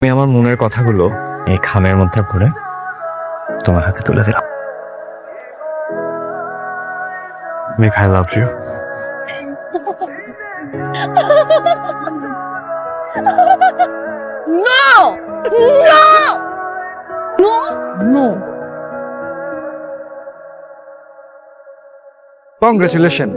আমি আমার মনের কথাগুলো এই খামের মধ্যে ভরে তোমার হাতে তুলে দিলাম। মেঘ, I love you. No! No! No! No! Congratulation,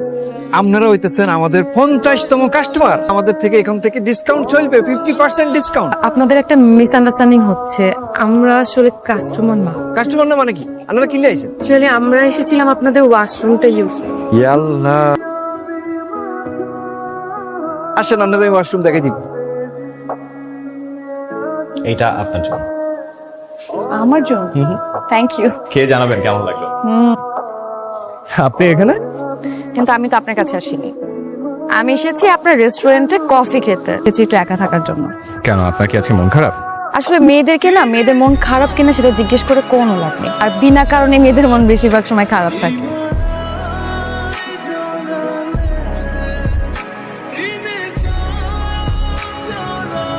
আপনারা হইতেছেন আমাদের 50তম কাস্টমার। আমাদের থেকে এখান থেকে ডিসকাউন্ট চলবে, 50% ডিসকাউন্ট। আপনাদের একটা মিসআন্ডারস্ট্যান্ডিং হচ্ছে। আমরা আসলে কাস্টমার না। কাস্টমার না মানে কি? আপনারা কিনলে আইছেন? অ্যাকচুয়ালি আমরা এসেছিলাম আপনাদের ওয়াশরুমটা ইউজ। ইয়াল্লাহ, আসেন আপনারা এই ওয়াশরুম দেখে দিন। এইটা আপনার জন্য। আমার জন্য থ্যাংক ইউ। খেয়ে জানাবেন কেমন লাগলো। আপনি এখানে? কিন্তু আমি তো আপনার কাছে আসিনি, আমি এসেছি আপনার রেস্টুরেন্টে কফি খেতে। এসেছি একটু একা থাকার জন্য। কেন, আপনার কি আজকে মন খারাপ? আসলে মেয়েদেরকে না, মেয়েদের মন খারাপ কিনা সেটা জিজ্ঞেস করে কোনো লাভ নেই। আর বিনা কারণে মেয়েদের মন বেশিরভাগ সময় খারাপ থাকে।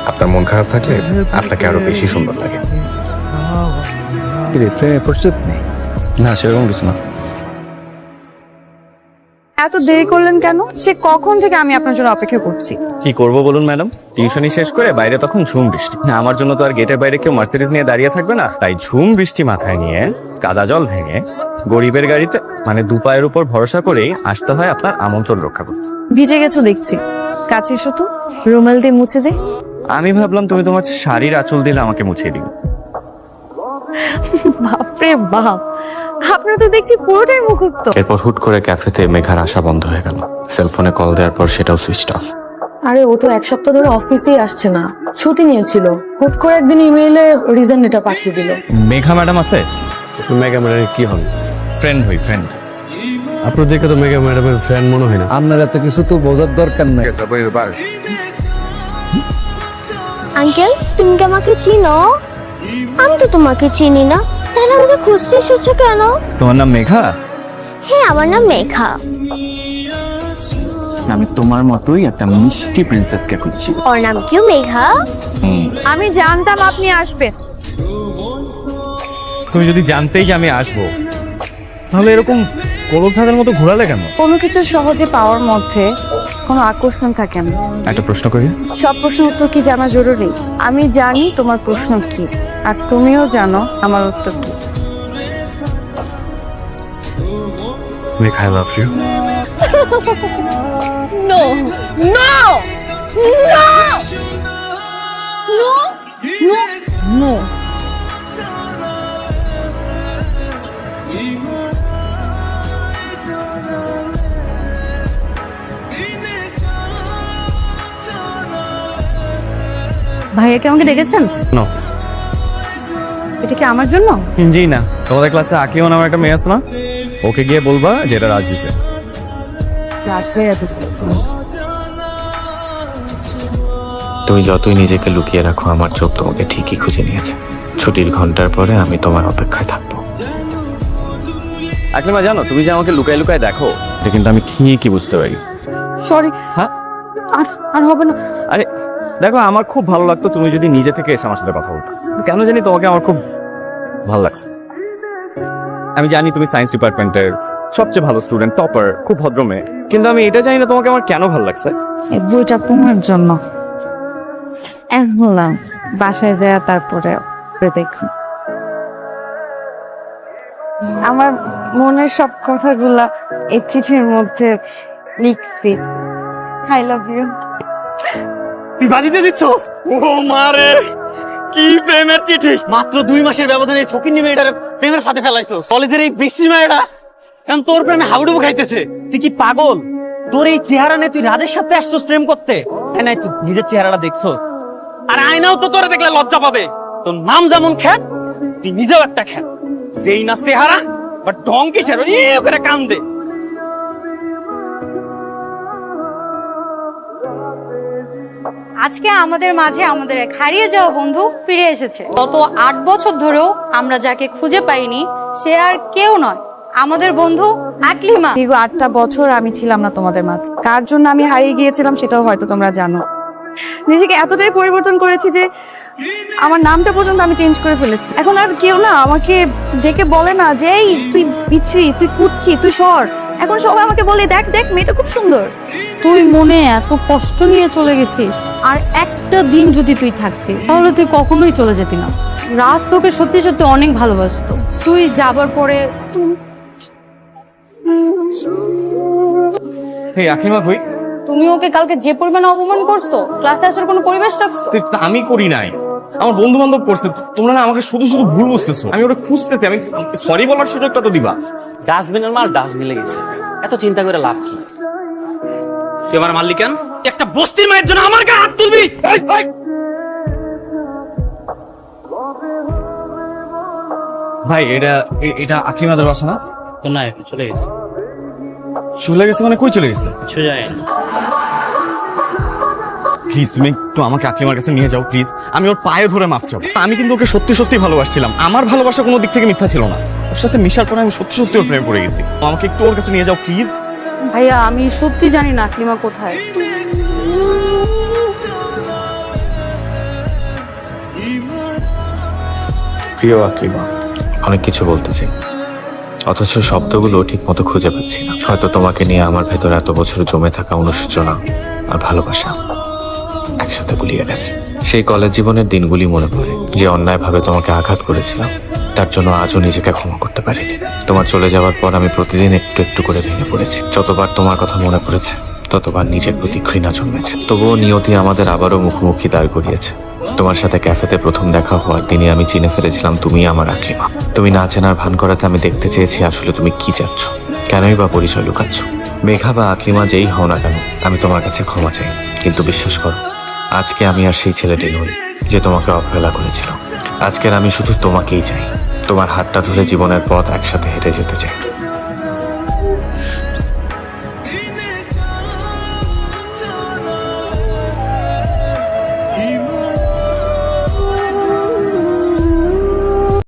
আপনার মন খারাপ থাকলে আপনাকে আরো বেশি সুন্দর লাগে। প্রেমে ফুরসত নেই না, সেরকম কিছু না। এত দেরি করলেন কেন? সে কখন থেকে আমি আপনার জন্য অপেক্ষা করছি। কি করব বলুন ম্যাডাম, টিউশনি শেষ করে বাইরে তখন ঝুম বৃষ্টি। আমার জন্য তো আর গেটের বাইরে কেউ মার্সিডিজ নিয়ে দাঁড়িয়ে থাকবে না, তাই ঝুম বৃষ্টি মাথায় নিয়ে কাদা জল ভেঙে গরিবের গাড়িতে মানে দু পায়ের উপর ভরসা করেই আসতে হয় আপনার আমন্ত্রণ রক্ষা করতে। ভিজে গেছো দেখছি, কাছে এসো তো, রুমাল দিয়ে মুছে দে। আমি ভাবলাম তুমি তোমার শাড়ির আঁচল দিলে আমাকে মুছিয়ে দিবে। বাপরে বাপ, আপনারা তো দেখছি পুরোটাই মুখস্থ। এরপর হুট করে ক্যাফেতে মেঘার আসা বন্ধ হয়ে গেল। সেলফোনে কল দেওয়ার পর সেটাও সুইচ অফ। আরে ও তো এক সপ্তাহ ধরে অফিসেই আসছে না, ছুটি নিয়েছিল। হুট করে একদিন ইমেইলে রিজন এটা পাঠিয়ে দিল। মেঘা ম্যাডাম আছে? মেঘা ম্যাডামের কি হন? ফ্রেন্ড হই, ফ্রেন্ড। আপনার দেখে তো মেঘা ম্যাডামের ফ্যান মনে হয় না। আপনার এত কিছু তো বোঝার দরকার নাই। আঙ্কেল, তুমি কি আমাকে চিনো? আমি তো তোমাকে চিনি না, তাহলে আমাকে খুঁজতে এসেছো কেন? তোমার নাম মেঘা? হ্যাঁ, আমার নাম মেঘা। আমি তোমার মতোই একটা মিষ্টি প্রিন্সেসকে খুঁজছি। ওর নাম কিউ মেঘা? আমি জানতাম আপনি আসবেন। তুমি যদি জানতেই যে আমি আসবো, তাহলে এরকম কোলথাদের মতো ঘোরালে কেন? কোনো কিছু সহজে পাওয়ার মধ্যে কোনো আকর্ষণ থাকে না। একটা প্রশ্ন করি। সব প্রশ্নের উত্তর কি জানা জরুরি? আমি জানি তোমার প্রশ্ন কি, আর তুমিও জানো আমার উত্তর কি। Megha, I love you. No! No! No! No! No! ভাইয়াকে আমাকে ডেকেছেন? No. এটা কি আমার জন্য? জি না, তোমাদের ক্লাসে আকিও নামের একটা মেয়ে আছে না, ওকে গিয়ে বলবা যে এটা রাজ দিছে। রাজ ভাইয়া দিছে। তুমি যতই নিজেকে লুকিয়ে রাখো, আমার চোখ তোমাকে ঠিকই খুঁজে নিয়েছে। ছুটির ঘন্টার পরে আমি তোমার অপেক্ষায় থাকবো। আকলিমা, জানো তুমি যে আমাকে লুকায় লুকায় দেখো, এটা কিন্তু আমি ঠিকই বুঝতে পারি। সরি। হ্যাঁ? আর আর হবে না। আরে দেখো, আমার খুব ভালো লাগতো তুমি যদি নিজে থেকে এসে আমার সাথে কথা বলতো। কেন জানি তোমাকে আমার খুব ভালো লাগছে। আমি জানি তুমি সায়েন্স ডিপার্টমেন্টের সবচেয়ে ভালো স্টুডেন্ট, টপার, খুব ভদ্র মেয়ে, কিন্তু আমি এটা জানি না তোমাকে আমার কেন ভালো লাগছে। এই বইটা তোমার জন্য। বললাম বাসায় যায় তারপরে দেখুন। আমার মনের সব কথাগুলা এই চিঠির মধ্যে লিখছি। I love you. তুই বাজিতে দিচ্ছস? ও মারে, কি প্রেমের চিঠি! মাত্র 2 মাসের ব্যবধানে ফকিন্নি মেয়েটার প্রেমের ফাঁদে ফেলাইছস। কলেজের এই বিশ্রী মেয়েটা এখন তোর প্রেমে হাবুডুবু খাইতেছে। তুই কি পাগল? তোর এই চেহারা নিয়ে তুই রাজের সাথে আসছস প্রেম করতে? হ্যাঁ, নাই তুই নিজের চেহারাটা দেখছস? আর আয়নাও তো তোরে দেখলে লজ্জা পাবে। তোর নাম যেমন খ্যাত, তুই নিজেও একটা খ্যাত। যেই না চেহারা বা ঢং কিসের, করে কান্দে। আজকে আমাদের মাঝে আমাদের এক হারিয়ে যাওয়া বন্ধু ফিরে এসেছে। গত 8 বছর ধরেও আমরা যাকে খুঁজে পাইনি, সে আর কেউ নয়, আমাদের বন্ধু আকলিমা। দীর্ঘ 8টা বছর আমি ছিলাম না তোমাদের মাঝে। কার জন্য আমি হারিয়ে গিয়েছিলাম সেটাও হয়তো তোমরা জানো। নিজেকে এতটাই পরিবর্তন করেছি যে আমার নামটা পর্যন্ত আমি চেঞ্জ করে ফেলেছি। এখন আর কেউ না আমাকে ডেকে বলে না যে এই তুই বিচ্ছিরি, তুই কুচ্ছি, তুই সর। এখন সবাই আমাকে বলে দেখ দেখ মেয়েটা খুব সুন্দর। তুই মনে এত কষ্ট নিয়ে চলে গেছিস, আর একটা দিন যদি তুই থাকতি তাহলে তুই কখনোই চলে যেতি না। রাজ তোকে সত্যি সত্যি অনেক ভালোবাসতো। তুই যাবার পরে হে আকলিমা কই? তুমি ওকে কালকে যে পরিমাণে অপমান করছো, ক্লাসে আসার কোনো পরিবেশ রাখছো? আমি করি নাই, আমার বন্ধু বান্ধব করছে। তোমরা না আমাকে শুধু শুধু ভুল বুঝতেছো। আমি ওটা খুঁজতেছি, আমি সরি বলার সুযোগটা তো দিবা। ডাস্টবিনের মাল ডাস্টবিনে গেছে, এত চিন্তা করে লাভ কি? তুই আমার মারলি কেন? একটা বস্তির মায়ের জন্য আমার গায়ে হাত তুলবি? ভাই এটা এটা আকলিমাদের বাসা না? না, চলে গেছে। চলে গেছে মানে কই চলে গেছে? কিছু যায় না। প্লিজ তুমি একটু আমাকে আকলিমার কাছে নিয়ে যাও প্লিজ। আমি ওর পায়ে ধরে মাফ চাও। আমি কিন্তু ওকে সত্যি সত্যি ভালোবাসছিলাম। আমার ভালোবাসা কোনো দিক থেকে মিথ্যা ছিল না। ওর সাথে মিশার পরে আমি সত্যি সত্যি ওর প্রেমে পড়ে গেছি। তো আমাকে একটু ওর কাছে নিয়ে যাও প্লিজ। ভাইয়া আমি সত্যি জানি না আকলিমা কোথায়। প্রিয় আকলিমা, অনেক কিছু বলতে চাই, অথচ শব্দগুলো ঠিক মতো খুঁজে পাচ্ছি না। হয়তো তোমাকে নিয়ে আমার ভেতরে এত বছর জমে থাকা অনুশোচনা আর ভালোবাসা একসাথে গুলিয়ে গেছে। সেই কলেজ জীবনের দিনগুলি মনে পড়ে, যে অন্যায়ভাবে তোমাকে আঘাত করেছিলাম, তার জন্য আজও নিজেকে ক্ষমা করতে পারিনি। তোমার চলে যাওয়ার পর আমি প্রতিদিন একটু একটু করে ভেঙে পড়েছি। যতবার তোমার কথা মনে পড়েছে ততবার নিজের প্রতি ঘৃণা জন্মেছে। তবুও নিয়তি আমাদের আবারও মুখোমুখি দাঁড় করিয়েছে। তোমার সাথে ক্যাফেতে প্রথম দেখা হওয়ার দিনই আমি চিনে ফেলেছিলাম তুমি আমার আকলিমা। তুমি না চেনার ভান করাতে আমি দেখতে চেয়েছি আসলে তুমি কি চাচ্ছ, কেনই বা পরিচয় লুকাচ্ছ। মেঘা বা আকলিমা যেই হও না কেন, আমি তোমার কাছে ক্ষমা চাই। কিন্তু বিশ্বাস করো, আজকে আমি আর সেই ছেলেটি নই যে তোমাকে অবহেলা করেছিল। আজকের আমি শুধু তোমাকেই চাই। তোমার হাতটা ধরে জীবনের পথ একসাথে হেঁটে যেতে চাই।